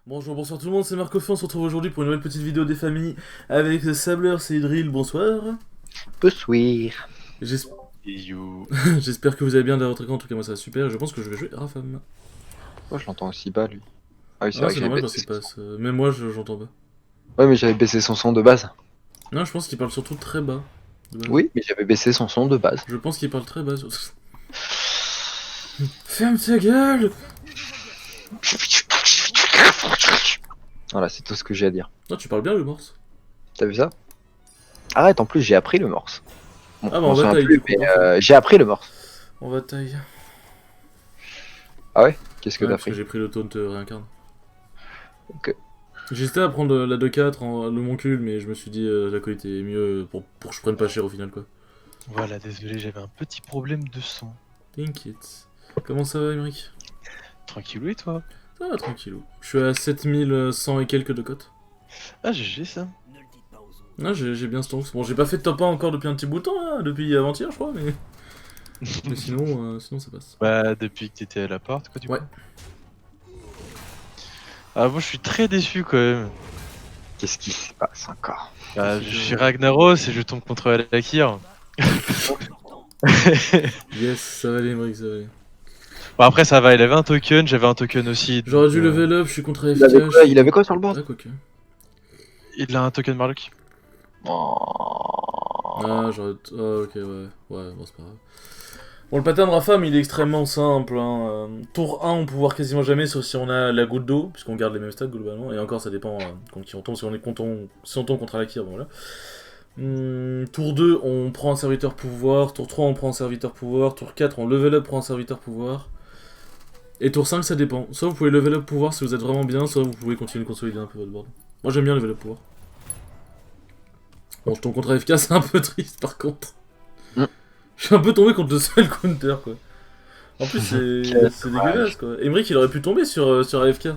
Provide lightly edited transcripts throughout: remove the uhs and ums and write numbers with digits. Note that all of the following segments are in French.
Bonjour, bonsoir tout le monde, c'est Marcofi, on se retrouve aujourd'hui pour une nouvelle petite vidéo des familles avec Sableur, c'est Idril, bonsoir. Bonsoir. J'es- You. J'espère que vous allez bien de votre écran, en tout cas moi ça va super, je pense que je vais jouer Rafam. Moi je l'entends aussi bas lui. Ah oui, c'est Ah vrai que c'est j'avais normal quand baissé il son son. passe, même moi j'entends pas. Ouais, mais j'avais baissé son son de base. Non, je pense qu'il parle surtout très bas, de base. Oui, mais j'avais baissé son son de base. Je pense qu'il parle très bas surtout. Ferme ta gueule. Voilà, c'est tout ce que j'ai à dire. Non, tu parles bien le morse. T'as vu ça? Arrête, en plus j'ai appris le morse. Bon, Ah bah je on m'en souviens bataille plus, du coup, mais parfait. j'ai appris le morse. On bataille. Ah ouais? Qu'est-ce que Ouais, t'as parce que pris? j'ai pris le taunt réincarne. Ok. J'hésitais à prendre la 2-4 en le moncule, mais je me suis dit la qualité est mieux pour que je prenne pas cher au final quoi. Voilà, désolé, j'avais un petit problème de son. T'inquiète. Comment ça va, Emeric? Tranquillou et toi? Ça va, tranquillou. Je suis à 7100 et quelques de cote. Ah, GG ça. Ah, j'ai bien stonks. Bon, j'ai pas fait de top 1 encore depuis un petit bout de temps, hein, depuis avant-hier, je crois, mais... mais sinon, sinon ça passe. Bah, depuis que t'étais à la porte, quoi, du Ouais. coup. Ah, moi je suis très déçu quand même. Qu'est-ce qui se passe encore? Bah, Qu'est-ce je que- suis Ragnaros et je tombe contre Alakir. Yes, ça va aller, Emeric, ça va aller. Bon, après, ça va, il avait un token, j'avais un token aussi. J'aurais donc, dû level up, je suis contre Il AFK. avait quoi, il avait quoi sur le board? Ah, quoique. Il a un token Marlock. Oh. Ah, j'aurais... Ah, ok, ouais. Ouais, bon, c'est pas grave. Bon, le pattern Rafam, il est extrêmement simple. Hein. Tour 1, on peut voir quasiment jamais, sauf si on a la goutte d'eau, puisqu'on garde les mêmes stats globalement. Et encore, ça dépend contre qui on tombe. Si on, est si on tombe contre Alakir, bon voilà. Tour 2, on prend un serviteur pouvoir. Tour 3, on prend un serviteur pouvoir. Tour 4, on level up, prend un serviteur pouvoir. Et tour 5, ça dépend. Soit vous pouvez level up pouvoir si vous êtes vraiment bien, soit vous pouvez continuer de consolider un peu votre board. Moi, j'aime bien level up pouvoir. Bon, je tombe contre AFK, c'est un peu triste par contre. Mm. Je suis un peu tombé contre le seul counter quoi. En plus, c'est dégueulasse quoi. Emeric, il aurait pu tomber sur AFK.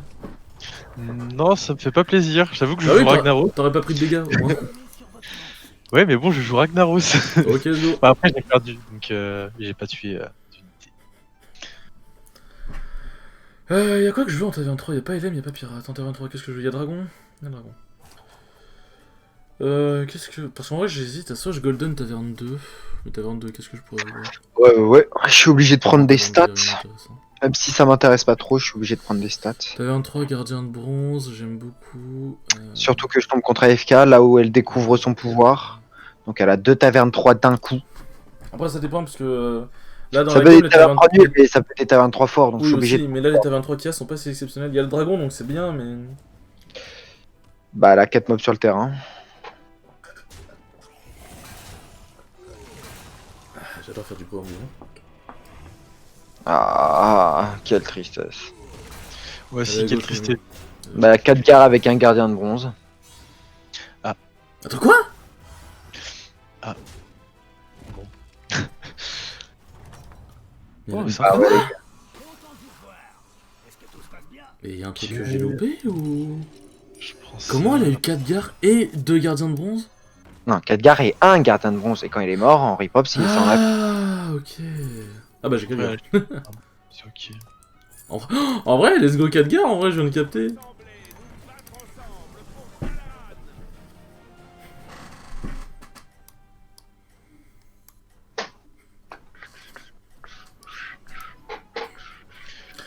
Non, ça me fait pas plaisir. J'avoue que je Ah joue oui, Ragnaros. t'aurais pas pris de dégâts au moins. Ouais, mais bon, je joue Ragnaros. Ok, let's go. Bah, après, j'ai perdu, donc j'ai pas tué d'unité. Y'a quoi que je veux en T23? Y'a pas Elem, y'a pas Pirate. En T23, qu'est-ce que je veux? Y'a Dragon? Y'a Dragon. Qu'est-ce que. Parce qu'en vrai, j'hésite à soit je Golden Taverne 2. Mais Taverne 2, qu'est-ce que je pourrais jouer? Ouais. Je suis obligé de prendre des Taverne 2, stats. rien d'intéressant. Même si ça m'intéresse pas trop, je suis obligé de prendre des stats. Taverne 3, Gardien de Bronze, j'aime beaucoup. Surtout que je tombe contre AFK, là où elle découvre son pouvoir. Donc elle a 2 tavernes 3 d'un coup. Après, ça dépend parce que. Là, dans Ça la peut game, être les des tavernes tavernes. 3 nuls, mais ça peut être des tavernes 3 forts, donc je Oui, suis obligé aussi, de... mais là, les tavernes 3 qu'il y a sont pas si exceptionnelles. Il y a le dragon, donc c'est bien, mais. Bah elle a 4 mobs sur le terrain. J'adore faire du power vivant. Ah, quelle tristesse. Moi aussi, Allez, quelle go, tristesse. Bah elle a 4 gares avec un gardien de bronze. Attends, quoi? Bon. Mais Oh, mais- c'est Ah ouais. Mais il y a un truc que j'ai loupé ou. Je prends Comment ça. elle a eu 4 gares et 2 gardiens de bronze? Non, 4 gares et un gardien de bronze. Et quand il est mort, en rip-hop, s'il s'en a... Ah, ok. Ah bah j'ai 4 Ouais, gares. c'est ok. En vrai, let's go 4 gares, en vrai, je viens de capter.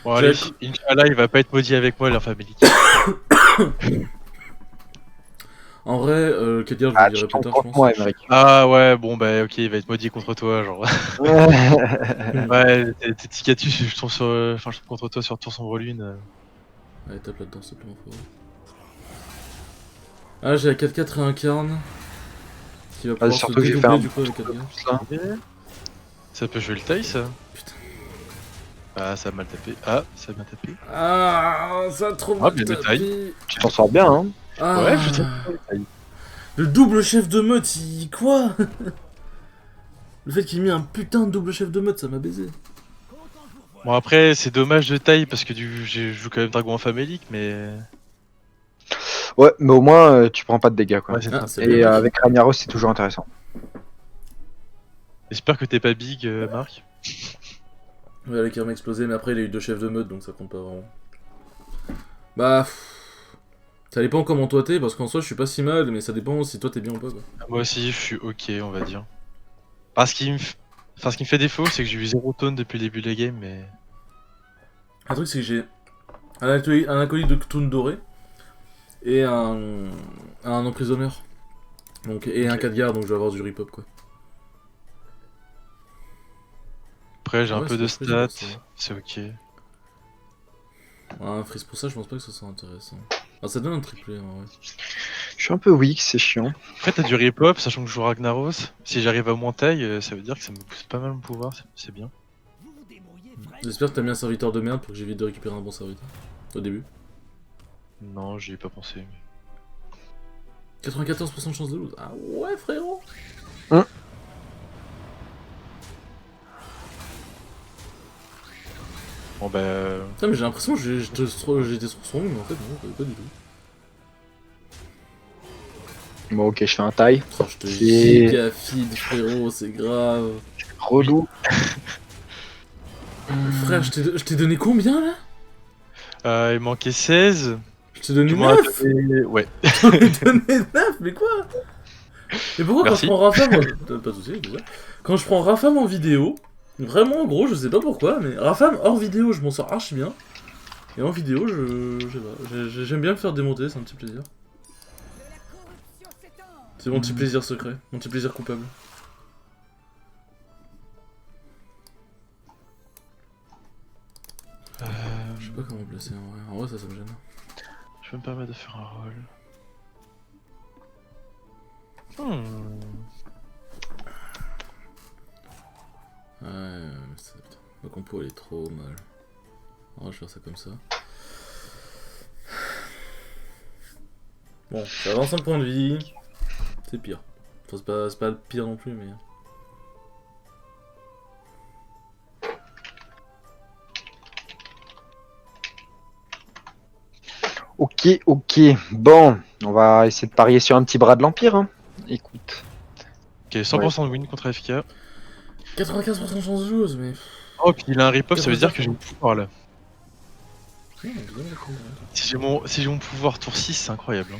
Bon, allez, J'ai- Inch'Allah, il va pas être maudit avec moi, leur famille. En vrai, 4 gares, je Ah, le dirai tu plus tombes tard, je contre pense. moi, Emmerich. Ah ouais, bon bah ok, il va être maudit contre toi, genre. Ouais, t'es Tikatus, je tombe sur, enfin, je tombe contre toi sur Tour Sombre Lune. Allez, tape là-dedans, s'il te plaît, mon frère. Ah, j'ai la 4-4 réincarne. Qui va pouvoir se surtout que j'ai fait dédoubler un du coup avec 4 gares. Ça peut jouer le taille, ça. Putain. Ah, ça a mal tapé. Ah, ça a bien tapé. Ah, ça a trop Ah, mal mais le tapé. Tu t'en sors bien, hein. Ah. Ouais, putain. Le double chef de meute, il... Quoi? Le fait qu'il ait mis un putain de double chef de meute, ça m'a baisé. Bon, après, c'est dommage de taille parce que je joue quand même Dragon Famélique, mais. Ouais, mais au moins, tu prends pas de dégâts, quoi. Ouais, c'est Ah, ça. c'est Et bien. avec Ragnaros, c'est toujours intéressant. J'espère que t'es pas big, Marc. Ouais, avec m'a explosé, mais après il a eu 2 chefs de meute, donc ça compte pas vraiment. Bah... Ça dépend comment toi t'es, parce qu'en soi je suis pas si mal, mais ça dépend si toi t'es bien ou pas quoi. Moi aussi, je suis ok, on va dire. Parce qu'il me... Enfin, ce qui me fait défaut, c'est que j'ai eu 0 tonne depuis le début de la game, mais... Un truc c'est que j'ai un acolyte de Cthulhu doré et un emprisonneur. Donc, et un Ok. 4 garde, donc je vais avoir du rip-up quoi. Après, j'ai Ah un ouais, peu c'est de pas freeze, stats, ça. c'est ok. Un freeze pour ça, je pense pas que ça soit intéressant. Ah, ça donne un triplé en vrai. Je suis un peu weak, c'est chiant. En fait, t'as du rip-up, sachant que je joue Ragnaros. Si j'arrive à moins taille, ça veut dire que ça me pousse pas mal mon pouvoir, c'est bien. J'espère que t'as mis un serviteur de merde pour que j'évite de récupérer un bon serviteur. Au début. Non, j'y ai pas pensé. Mais... 94% de chance de lose. Ah ouais frérot. Bon bah... Putain mais j'ai l'impression que j'étais trop strong, mais en fait non, pas du tout. Bon, ok, je fais un taille. Oh, je te C'est- giga feed frérot, c'est grave. Relou. Frère, je t'ai donné combien là? il manquait 16. Je t'ai donné Tu m'en as 9. donné... Ouais. J'en ai donné 9, mais quoi? Et pourquoi Merci. quand je prends Rafam pas de soucis, désolé. Quand je prends Rafam en vidéo, vraiment gros, je sais pas pourquoi, mais Rafam hors vidéo, je m'en sors archi bien. Et en vidéo, je sais pas, j'aime bien me faire démonter, c'est un petit plaisir. C'est mon petit plaisir secret, mon petit plaisir coupable. Je sais pas comment placer en vrai ça me gêne. Je vais me permettre de faire un roll. Ouais, putain, ma compo elle est trop mal. On va faire ça comme ça. Bon, ça avance 5 points de vie. C'est pire. Enfin, c'est pas le pire non plus, mais. Ok, ok. Bon, on va essayer de parier sur un petit bras de l'Empire. Hein. Écoute. Ok, 100% de win contre FK. 95% de chance de joueuse, mais. Oh, puis il a un rip-up, ça veut dire que j'ai mon pouvoir là. Ouais, on dirait qu'on dirait. Si j'ai mon pouvoir tour 6, c'est incroyable. Hein.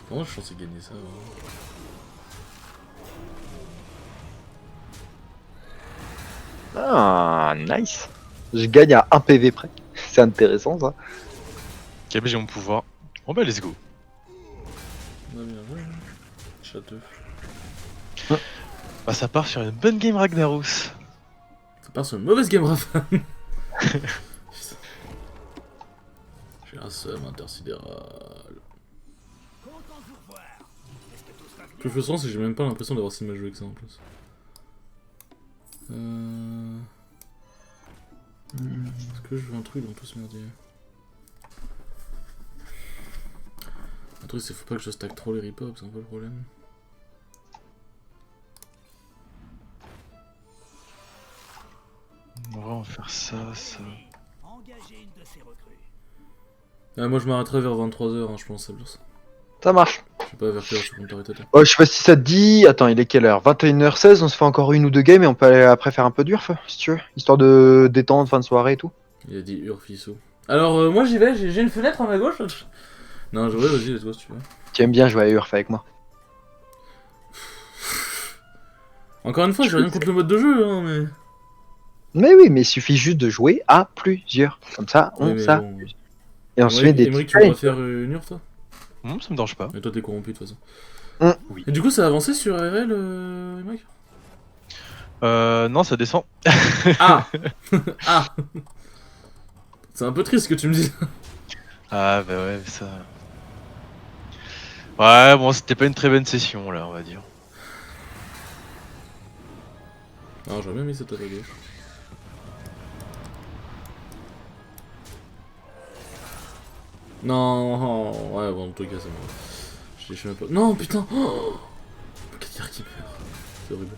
Comment je suis censé gagner ça vraiment? Ah, nice. Je gagne à 1 PV près. C'est intéressant ça. Ok, bah j'ai mon pouvoir. Bon bah let's go. On a bien joué, hein. Château. Bah ça part sur une bonne game Ragnaros. Ça part sur une mauvaise game, Rafa. J'ai un seum intersidéral. Ce que je sens, c'est que j'ai même pas l'impression d'avoir si mal joué que ça en plus. Est-ce que je veux un truc dans tout ce merdier? Un truc, c'est faut pas que je stack trop les rip-hop, c'est un peu le problème. On va faire ça. Ah, moi je m'arrêterai vers 23h, hein, je pense, ça blesse. Ça marche. Je sais pas vers quelle heure tu peux t'arrêter là. Oh, je sais pas si ça te dit. Attends, il est quelle heure? 21h16, on se fait encore une ou deux games et on peut aller après faire un peu d'urf, si tu veux. Histoire de détendre, fin de soirée et tout. Il a dit Urfisso. Alors, moi j'y vais, j'ai une fenêtre à ma gauche. Non, je vas-y, let's go si tu veux. Tu aimes bien jouer à urf avec moi. Encore une fois, j'ai rien contre le mode de jeu, hein, mais. Mais oui, mais il suffit juste de jouer à plusieurs. Comme ça, Oui, on mais s'amuse. bon. Et on se fait des Emmerich, tu petits voudras faire une UR, toi? Ça me dérange pas. Mais toi, t'es corrompu de toute façon. Oui. Et du coup, ça a avancé sur RL, Emmerich? Non, ça descend. Ah Ah C'est un peu triste ce que tu me dis. Ah bah ouais, mais ça... Ouais, bon, c'était pas une très bonne session là, on va dire. Alors, j'aurais bien mis cette à gauche. Non, ouais, bon, en tout cas, c'est bon. Je sais même pas. Non, putain! Oh, 4 cartes qui meurt. C'est horrible.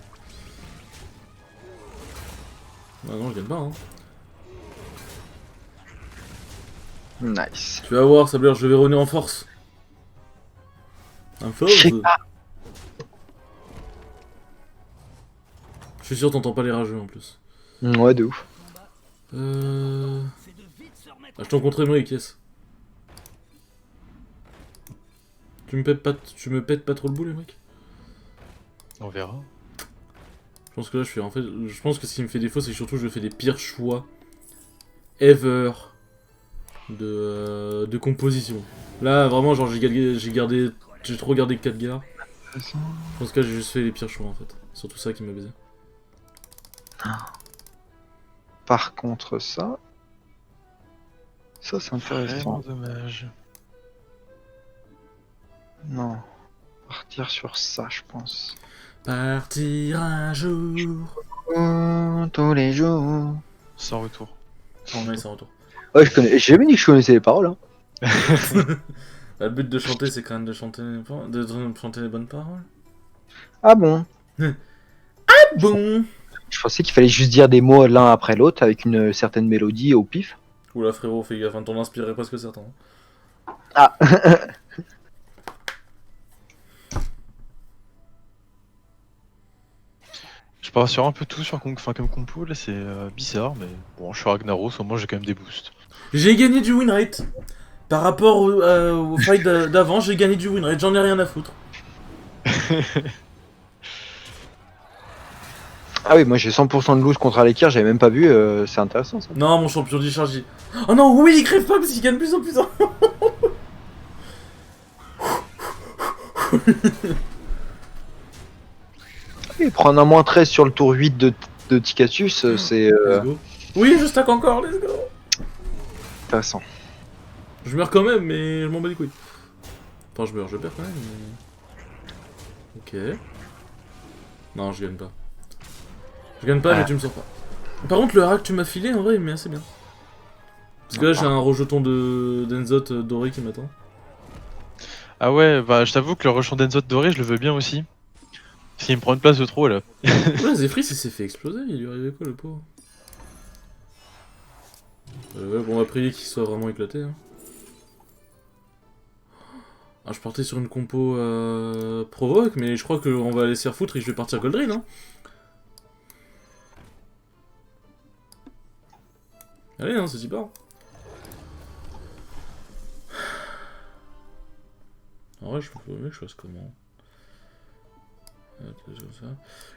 Ah non, je gagne pas, hein. Nice. Tu vas voir, Sableur, je vais revenir en force. En force? Je sais pas. Je suis sûr, t'entends pas les rageux en plus. Ouais, de ouf. Ah, je t'ai rencontré Emmerich, yes. Tu me pètes pas trop le boule, Emmerich? On verra. Je pense que là, je pense que ce qui me fait défaut, c'est que surtout je fais les pires choix ever de composition. Là, vraiment, genre, j'ai trop gardé 4 gars. Je pense que là, j'ai juste fait les pires choix, en fait. C'est surtout ça qui m'a baisé. Par contre, ça c'est intéressant. Vraiment dommage. Non. Partir sur ça, je pense. Partir un jour. Tous les jours. Sans retour. Ouais, c'est un retour. Ouais, j'ai jamais dit que je connaissais les paroles. Hein. Le but de chanter, c'est quand même de chanter les bonnes paroles. Ah bon? Bon. Je pensais qu'il fallait juste dire des mots l'un après l'autre avec une certaine mélodie au pif. Oula, frérot, fais gaffe, hein, t'en inspirais presque certain. Ah. Je pars sur un peu tout comme compo, là c'est bizarre, mais bon, je suis Ragnaros, au moins j'ai quand même des boosts. J'ai gagné du win rate. Par rapport au fight d'avant, j'ai gagné du win rate, j'en ai rien à foutre. Ah oui, moi j'ai 100% de loose contre Alekir, j'avais même pas vu, c'est intéressant ça. Non, mon champion de charge. Oh non, oui, il crève pas parce qu'il gagne plus en plus. Et prendre un -13 sur le tour 8 de Tikatus, c'est Let's go. Oui, je stack encore, let's go. intéressant. Je meurs quand même, mais je m'en bats les couilles. Enfin, je perds quand même, mais... Ok. Non, je gagne pas. Je gagne pas, mais tu me sors pas. Par contre, le hack que tu m'as filé, en vrai, il me met assez bien. Parce que là, j'ai un rejeton d'Enzot doré qui m'attend. Ah ouais, bah je t'avoue que le rushon d'Enzot doré, je le veux bien aussi. Parce qu'il me prend une place de trop là. Ouais, Zephyrs, il s'est fait exploser, il lui arrivait quoi, le pauvre? Ouais, bon, on va prier qu'il soit vraiment éclaté. Hein. Ah, je partais sur une compo provoque, mais je crois qu'on va aller se faire foutre et je vais partir Goldrill. Hein. Allez, hein, c'est y part. En vrai, je faut mieux que je fasse comment?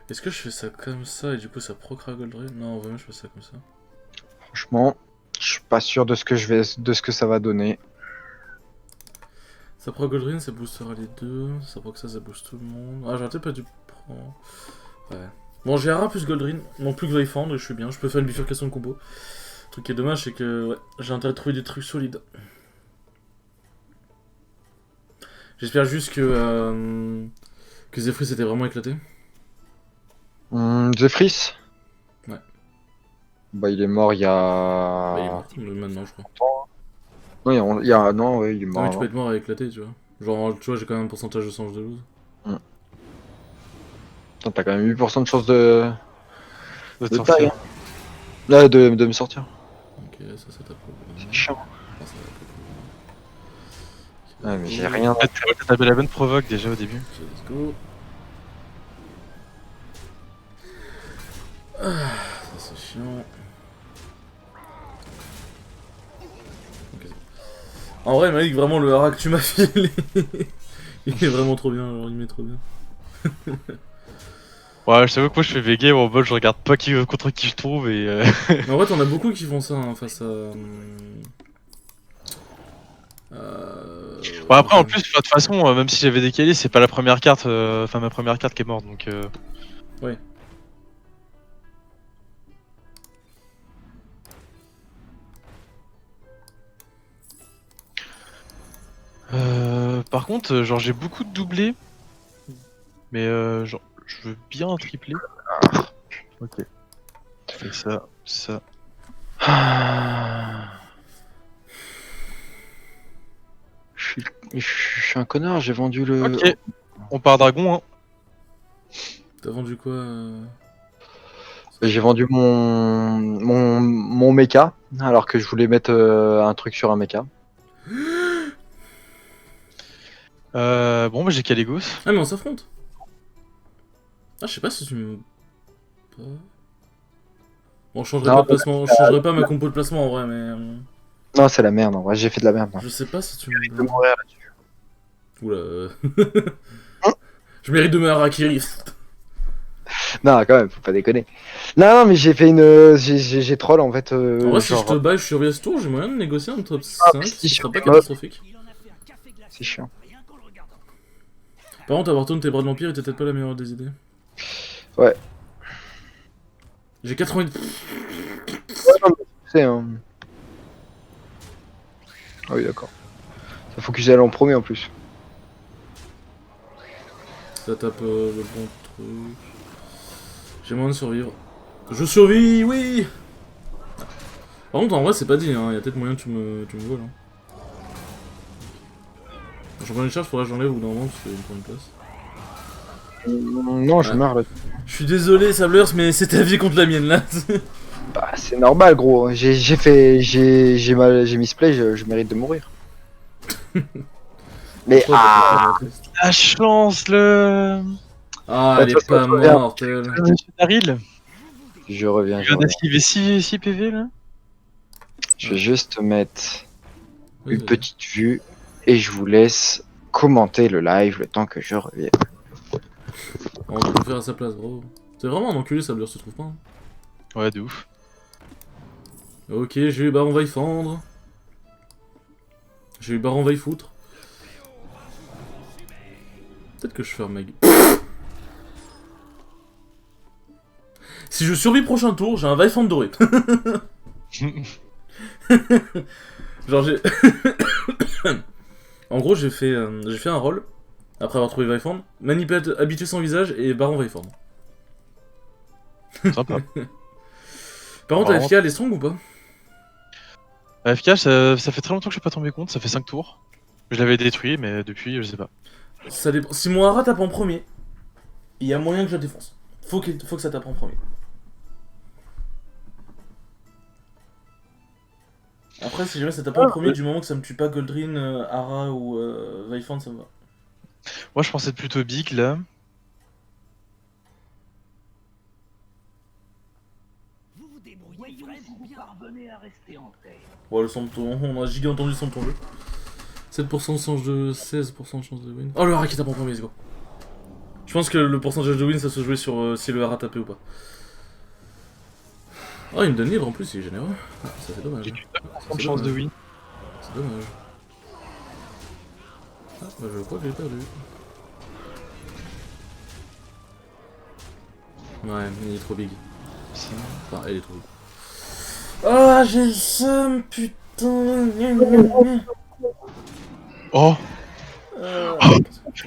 Est-ce que je fais ça comme ça et du coup ça procra Goldrill? Non, vaut mieux que je fasse ça comme ça. Franchement, je suis pas sûr de ce que ça va donner. Ça prend Goldrill, ça boostera les deux. Ça prend que ça booste tout le monde. Ah, j'aurais peut-être pas dû prendre. Ouais. Bon, j'ai Ara plus Goldrill, non plus que Voidfang, et je suis bien. Je peux faire une bifurcation de combo. Le truc qui est dommage, c'est que ouais, j'ai intérêt de trouver des trucs solides. J'espère juste que Zephyr s'était vraiment éclaté. Zephyrs? Ouais. Bah il est mort il y a... Bah, il est mort, maintenant, je crois. Non, il y a... Non, ouais, il est mort. Non, mais tu peux être mort et éclater, tu vois. Genre, tu vois, j'ai quand même un pourcentage de change de lose. T'as quand même 8% de chance de De taille, sortir. hein. Là, de me sortir. Ok, ça tape. C'est chiant. Ah, ça va. Ouais, mais j'ai rien. T'avais la bonne provoque déjà au début. Ok, let's go. Ah, ça c'est chiant. Ok. En vrai, Malik, vraiment le hara que tu m'as filé, il est vraiment trop bien, genre il met trop bien. Ouais, je t'avoue que moi je fais veguer en mode je regarde pas contre qui je trouve et. Mais en vrai, t'en as beaucoup qui font ça hein, face à. Bon, après en plus, de toute façon, même si j'avais décalé, c'est pas la première carte, enfin ma première carte qui est morte donc. Ouais. Par contre, genre j'ai beaucoup de doublés, mais genre je veux bien un triplé. Ok. Fais ça, ça. Je suis un connard, j'ai vendu le... Ok, on part dragon hein. T'as vendu quoi J'ai vendu mon mecha, alors que je voulais mettre un truc sur un mecha. Bon bah j'ai Caligos. Ah, mais on s'affronte. Ah, je sais pas si tu me. Bon, je changerai Non, pas de placement, je changerai pas ma compo de placement en vrai, mais. Non, c'est la merde, en vrai, j'ai fait de la merde. Moi. Je sais pas si tu Je me. vais mourir là-dessus. Oula. Je mérite de me harakiri. Non, quand même, faut pas déconner. Non, non, mais j'ai fait une. J'ai troll en fait. En vrai, si je Genre. te bats, je survis à ce tour, j'ai moyen de négocier un top Ah, 5, si ce je sera pas fais catastrophique. C'est chiant. Par contre, avoir tourné tes bras de l'Empire était peut-être pas la meilleure des idées. Ouais. J'ai 80. Ouais, non, mais c'est. Ah oui, d'accord. Ça faut que j'aille en premier en plus. Ça tape le bon truc. J'ai moyen de survivre. Je survis, oui. Par contre, en vrai, c'est pas dit, hein. Il y a peut-être moyen que tu me voles. Hein. J'en prends une charge, faudra que j'enlève au bout d'un moment parce qu'il me prend une place. Non, je Ouais. meurs là. Je suis désolé, Sablers, mais c'est ta vie contre la mienne là. Bah, c'est normal, gros. J'ai fait. J'ai misplay, je mérite de mourir. Mais. Ah, La chance, le. Ah, Bah, elle de toute est pas façon, je reviens. morte, elle. Daryl. Je reviens, Il je vient reviens. d'esquiver 6 PV là. Je vais juste mettre Vas-y, une petite vue et je vous laisse commenter le live le temps que je revienne. on va le faire à sa place, bravo. C'est vraiment un enculé, Sablers, tu trouves pas hein. Ouais, de ouf. Ok, j'ai eu Baron va y fendre. J'ai eu Baron va y foutre. Peut-être que je ferme ma gueule. Si je survis prochain tour, j'ai un Vaifand doré. Genre j'ai... En gros j'ai fait un rôle, après avoir trouvé Vaifand, manipulate habitué sans visage et Baron Vaifand. Sympa. Par contre, Vraiment. AFK elle est strong ou pas? AFK, ça fait très longtemps que je suis pas tombé compte, ça fait 5 tours. Je l'avais détruit, mais depuis, je sais pas. Ça dépend. Si mon Hara tape en premier, il y a moyen que je la défonce. Faut que ça tape en premier. Après, si jamais ça tape en premier, du moment que ça me tue pas Goldrin, Hara ou Vaifand, ça me va. Moi, je pensais plutôt big là. Ouais, le son de ton... On a giga entendu le son de ton jeu. 7% de chance de... 16% de chance de win. Oh, le Hara qui tape en premier, let's go. Je pense que le pourcentage de win, ça se jouait sur si le Hara tapait ou pas. Oh, il me donne libre en plus, il est généreux. Ah, ça fait dommage. J'ai Hein. Ça, de c'est chance de dommage. win. C'est dommage. Ah, bah je crois que j'ai perdu. Ouais, il est trop big. Enfin, elle est trop big. Ah, j'ai le seum, putain. Oh. Euh,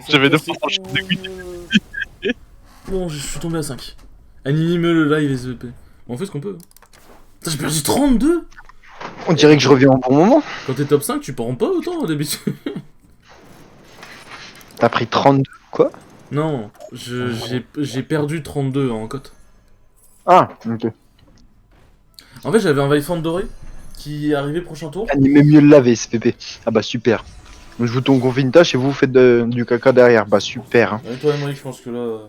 J'avais 9% de chance de win. Bon, je suis tombé à 5. Anime le live les EP. On fait ce qu'on peut. Putain, j'ai perdu 32. On dirait que je reviens au bon moment. Quand t'es top 5, tu prends pas autant d'habitude. T'as pris 32, quoi? Non, j'ai perdu 32 en cote. Ah, ok. En fait, j'avais un Vaifand doré qui est arrivé prochain tour. Animez mieux le laver, CPP. Ah bah super. Je vous tombe vintage et vous faites du caca derrière. Bah super. Hein. Avec toi, Emmerich, je pense que là.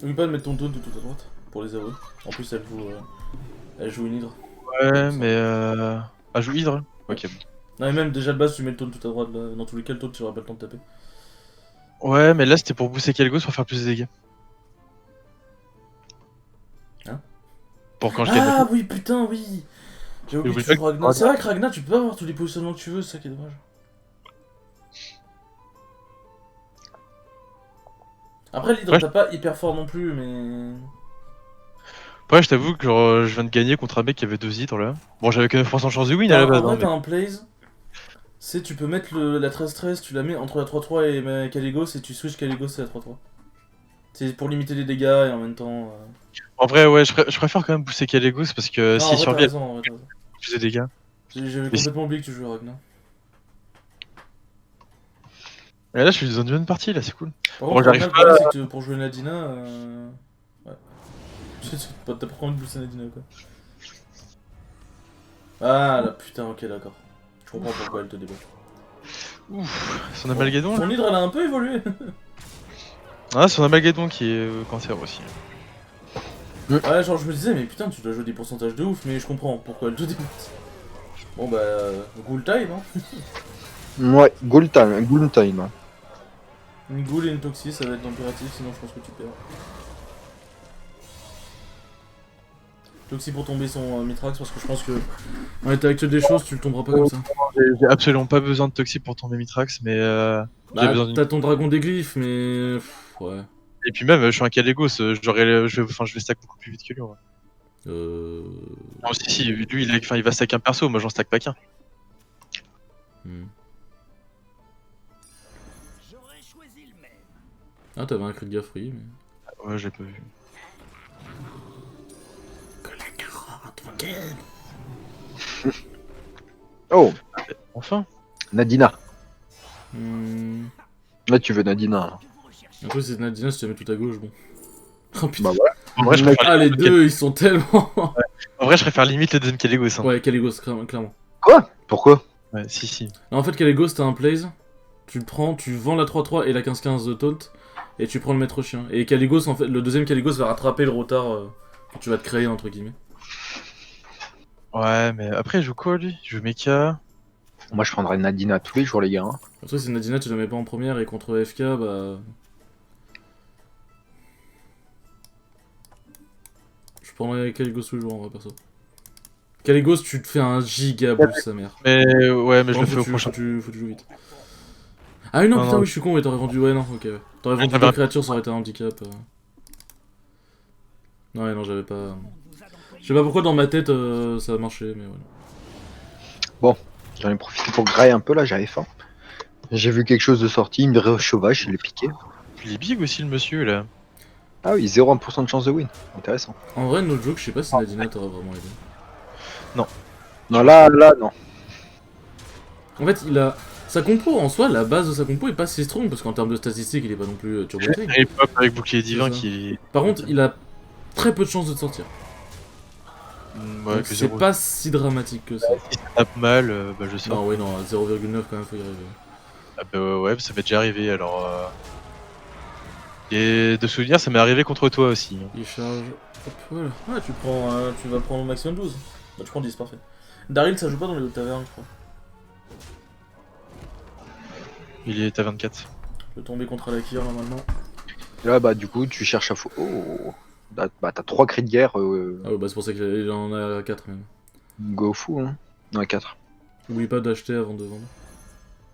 N'oublie pas de mettre ton taunt de tout à droite pour les avouer. En plus, elle joue une hydre. Ouais, mais Ah, joue Hydre. Ok. Non, mais même déjà de base, tu mets le taunt tout à droite. Là. Dans tous les cas, le taunt, tu n'auras pas le temps de taper. Ouais, mais là, c'était pour booster Kelgos pour faire plus de dégâts. Hein? Pour quand je gagne. Ah oui, putain, oui! J'ai oublié que tu joues Ragnar. C'est vrai que Ragnar, tu peux pas avoir tous les positionnements que tu veux, c'est ça qui est dommage. Après, l'hydre, Ouais. t'as pas hyper fort non plus, mais. Après, je t'avoue que genre, je viens de gagner contre un mec qui avait 2 hydres là. Bon, j'avais que 9% de chance de win à la base. En vrai, Hein, t'as un plays. C'est tu peux mettre la 13-13, tu la mets entre la 3-3 et Caligos et tu switch Caligos et la 3-3. C'est pour limiter les dégâts et en même temps. En vrai, ouais, je préfère quand même booster Kelgos parce que Non, en s'il vrai, t'as survit, raison, en vrai, t'as raison. plus de dégâts. J'avais complètement oublié que tu jouais Ragnar. Et là, je suis dans une bonne partie là, c'est cool. Par Bon, contre, j'arrive Ragnar, le problème, c'est que pour jouer Nadina. Ouais. T'as pas trop envie de booster Nadina quoi. Ah là, putain, ok, d'accord. Je comprends pourquoi elle te débat. Ouf, son amalgadon là. Ton hydre, elle a un peu évolué. Ah, c'est un Amalgadon qui est cancer aussi. Ouais, genre je me disais, mais putain, tu dois jouer des pourcentages de ouf, mais je comprends pourquoi elle te dégoûte. Bon bah, Ghoul Time, hein. Ouais, Ghoul Time. Ghoul Time. Hein. Une Ghoul et une Toxie, ça va être l'impératif, sinon je pense que tu perds. Toxie pour tomber son Mitrax, parce que je pense que en l'état actuel des choses, tu le tomberas pas comme ça. J'ai absolument pas besoin de Toxie pour tomber Mitrax, mais j'ai Bah, besoin d'une. t'as ton dragon des glyphes, mais. Ouais. Et puis même, je suis un Kalégos, je vais stack beaucoup plus vite que lui. Ouais. Non, si, lui, il va stack un perso, moi j'en stack pas qu'un. Hmm. Ah, t'avais un cri de gaffe, oui, mais. Ouais, j'ai pas vu. Oh, Enfin. Nadina. Hmm. Là, tu veux Nadina. Là. Après, c'est Nadina, si tu la mets tout à gauche, bon. Oh putain. Bah voilà. En vrai, je préfère, Ah, les deux, ils sont tellement. en vrai, je préfère limite le deuxième Kalégos. Hein. Ouais, Caligos, clairement. Quoi? Pourquoi? Ouais, si. En fait, Caligos, t'as un plays, tu le prends, tu vends la 3-3 et la 15-15 de taunt, et tu prends le maître chien. Et Caligos, en fait, le deuxième Caligos va rattraper le retard que tu vas te créer, entre guillemets. Ouais, mais après, il joue quoi lui? Il joue Mecha. Moi, je prendrais Nadina tous les jours, les gars. Hein. Le truc, c'est Nadina, tu la mets pas en première, et contre FK, bah. Je prendrais Caligos toujours en vrai, perso. Caligos, tu te fais un giga boost, sa mère. Mais ouais, mais je Bon, le fais au faut prochain. tu joues vite. Ah oui, non, Non, putain, non. oui, je suis con, mais t'aurais vendu. Ouais, non, ok. Ouais. T'aurais vendu t'avais deux un- créatures, ça aurait été un handicap. Ouais, non, j'avais pas. Je sais pas pourquoi dans ma tête ça a marché, mais voilà. J'en ai profité pour grailler un peu, là, j'avais faim. J'ai vu quelque chose de sorti, il me dirait au sauvage, je l'ai piqué. Il est big aussi le monsieur là. Ah oui, 0,1% de chance de win. Intéressant. En vrai, no joke, je sais pas si Nadina t'aurait vraiment aidé. Non, là, non. En fait, il a. Sa compo en soi, la base de sa compo est pas si strong parce qu'en termes de statistiques, il est pas non plus turbo tank. Et pop avec bouclier divin ça. qui. Par contre, il a très peu de chances de te sortir. Ouais, Donc que c'est zéro. pas si dramatique que ça. Si ça tape mal, bah je sors. Non, ouais, non, à 0,9 quand même, faut y arriver. Ah bah ouais, ça m'est déjà arrivé alors. Et de souvenir, ça m'est arrivé contre toi aussi. Il charge. Hop, voilà. Ouais, tu vas prendre au maximum 12. Bah, tu prends 10, parfait. Daryl, ça joue pas dans les hautes tavernes, je crois. Il est à 24. Je vais tomber contre Alakir normalement. Là, bah, du coup, tu cherches à fou. Oh. Bah, t'as 3 cris de guerre. Ah ouais, bah c'est pour ça qu'il en a 4 même. Go fou, hein. Non, 4. N'oublie pas d'acheter avant de vendre.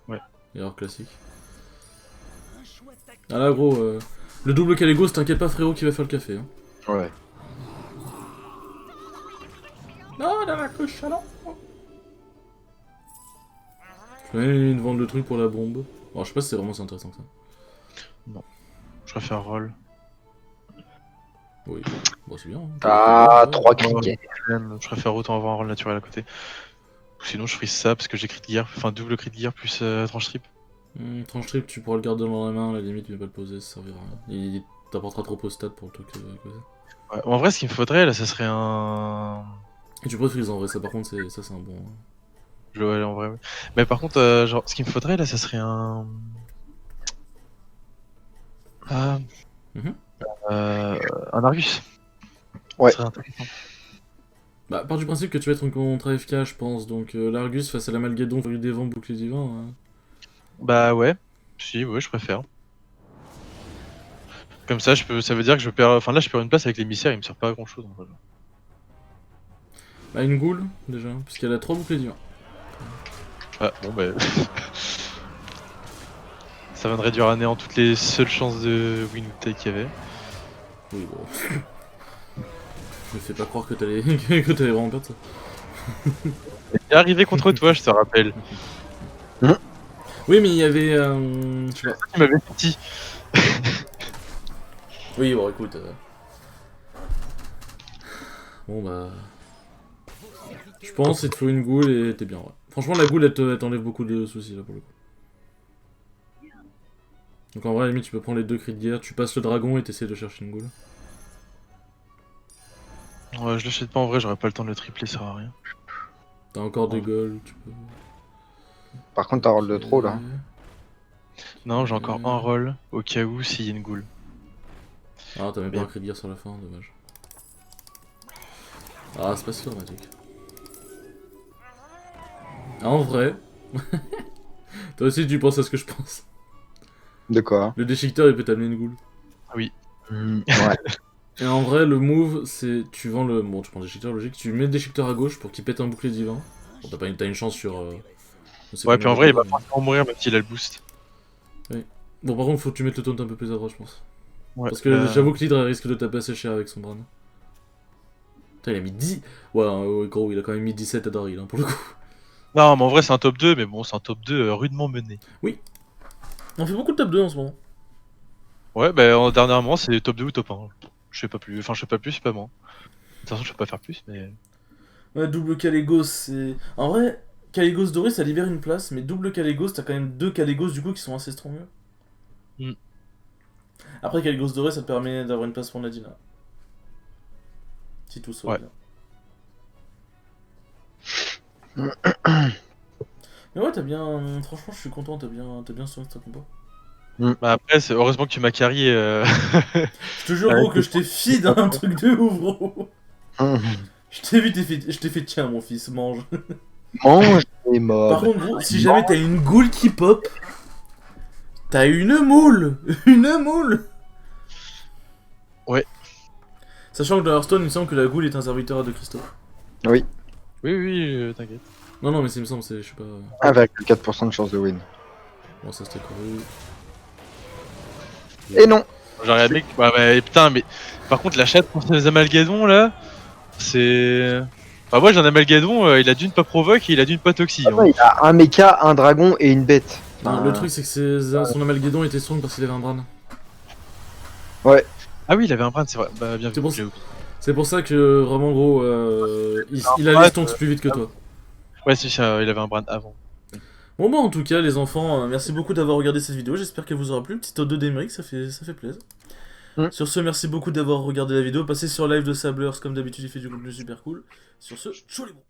Ouais. Erreur classique. Ah là, gros, le double Caligos, t'inquiète pas, frérot, qui va faire le café. Hein. Ouais. Non, dans la cruche, chaland. Je vais même vendre le truc pour la bombe. Bon, je sais pas si c'est vraiment si intéressant que ça. Je préfère roll. Oui, bon, c'est bien. Hein. Ah, Ouais. 3 cris de guerre. Je préfère autant avoir un roll naturel à côté. Ou sinon, je freeze ça parce que j'ai crit de guerre, enfin double crit de guerre plus tranche trip. Tranche trip, tu pourras le garder dans la main, à la limite, mais pas le poser, ça servira à rien. Il t'apportera trop au stat pour le truc. Ouais, en vrai, ce qu'il me faudrait là, ça serait un. Et tu peux freeze en vrai, ça par contre, c'est un bon. Ouais, en vrai, ouais. Mais par contre, genre, ce qu'il me faudrait là, ça serait un. Ah. Mhm. Un Argus. Ouais. Ça serait intéressant. Bah, part du principe que tu vas être contre AFK, je pense, donc l'Argus face à l'Amalgadon, il des vents, bouclier divin. Hein. Bah ouais. Si, ouais, je préfère. Comme ça, ça veut dire que je perds. Enfin là, je perds une place avec l'émissaire, il me sert pas à grand chose. En vrai. Bah, une goule, déjà, puisqu'elle a 3 boucliers divins. Ah, bon bah. Ça va de réduire à néant toutes les seules chances de win ou take qu'il y avait. Oui, bon. Je me fais pas croire que t'allais que t'allais vraiment perdre ça. Il est arrivé contre toi, je te rappelle. Oui, mais il y avait. Je sais pas. Tu m'avais dit. Oui, bon, écoute. Bon, bah. Je pense qu'il te faut une goule et t'es bien, ouais. Franchement, la goule, elle t'enlève beaucoup de soucis, là, pour le coup. Donc en vrai, à la limite, tu peux prendre les 2 cris de guerre, tu passes le dragon et t'essaies de chercher une goule. Ouais, je l'achète pas en vrai, j'aurais pas le temps de le tripler, ça sert à rien. T'as encore des goals, tu peux. Par contre, t'as roll de trop, là. Non, j'ai encore un roll au cas où s'il y a une goule. Ah, t'as même pas Mais- un cri de guerre sur la fin, dommage. Ah, c'est pas si dramatique. Ah, en vrai... Toi aussi, tu penses à ce que je pense. De quoi? Le déchiqueteur, il peut t'amener une goule. Ouais. Et en vrai, le move, c'est... Tu vends le... Bon, tu prends le déchiqueteur, logique. Tu mets le déchiqueteur à gauche pour qu'il pète un bouclier divin. Bon, t'as une chance sur... je sais Ouais, combien puis en de vrai, il va coups, pas forcément mourir même s'il a le boost. Bon, par contre, faut que tu mettes le taunt un peu plus à droite, je pense. Ouais, Parce que là- j'avoue que l'hydre elle risque de taper assez cher avec son bran. Putain, il a mis 10... Ouais, gros, il a quand même mis 17 à Daryl, hein, pour le coup. Non, mais en vrai, c'est un top 2, mais bon, c'est un top 2 rudement mené. On fait beaucoup de top 2 en ce moment. Ouais, bah dernièrement, c'est top 2 ou top 1. Je sais pas plus. Enfin, je sais pas plus, c'est pas moi. De toute façon, je peux pas faire plus, mais. Ouais, double Caligos, c'est... En vrai, Caligos doré, ça libère une place, mais double Caligos, t'as quand même 2 Caligos, du coup, qui sont assez strong. Mm. Après, Caligos doré, ça te permet d'avoir une place pour Nadina. Si tout ça va Ouais. bien. Mais ouais, t'as bien... Franchement, je suis content, t'as bien soigné ta compo. Bah après, c'est heureusement que tu m'as carry. Je te jure, gros, que je t'ai feed un truc de ouf, gros. Je t'ai vu, je t'ai fait, tiens, mon fils, mange. Mange les Par mobs. contre, gros, si jamais t'as une goule qui pop, t'as une moule. Une moule. Ouais. Sachant que dans Hearthstone, il me semble que la goule est un serviteur de Christophe. Oui, Oui, oui, t'inquiète. Non, non, mais il me semble, je sais pas... avec 4% de chance de win. Bon, ça c'était couru. Et non. J'aurais aimé que. Bah, putain, mais. Par contre, la chatte pour ces amalgadons là, c'est. Bah, moi j'ai un amalgadon, il a d'une pas provoque et il a d'une pas toxie. Ah, il a un mecha, un dragon et une bête. Non, Enfin, le truc, c'est que son amalgadon était strong parce qu'il avait un bran. Ah oui, il avait un brand, c'est vrai. Bah, bien C'est vu. bon, j'ai oublié. C'est pour ça que, vraiment, gros, il a les stonks plus vite que toi. Ouais, si, il avait un brand avant. Bon, bah, en tout cas, les enfants, merci beaucoup d'avoir regardé cette vidéo. J'espère qu'elle vous aura plu. Petit audio d'Emeric, ça fait plaisir. Sur ce, merci beaucoup d'avoir regardé la vidéo. Passez sur live de Sablers, comme d'habitude, il fait du contenu super cool. Sur ce, chaud les bons.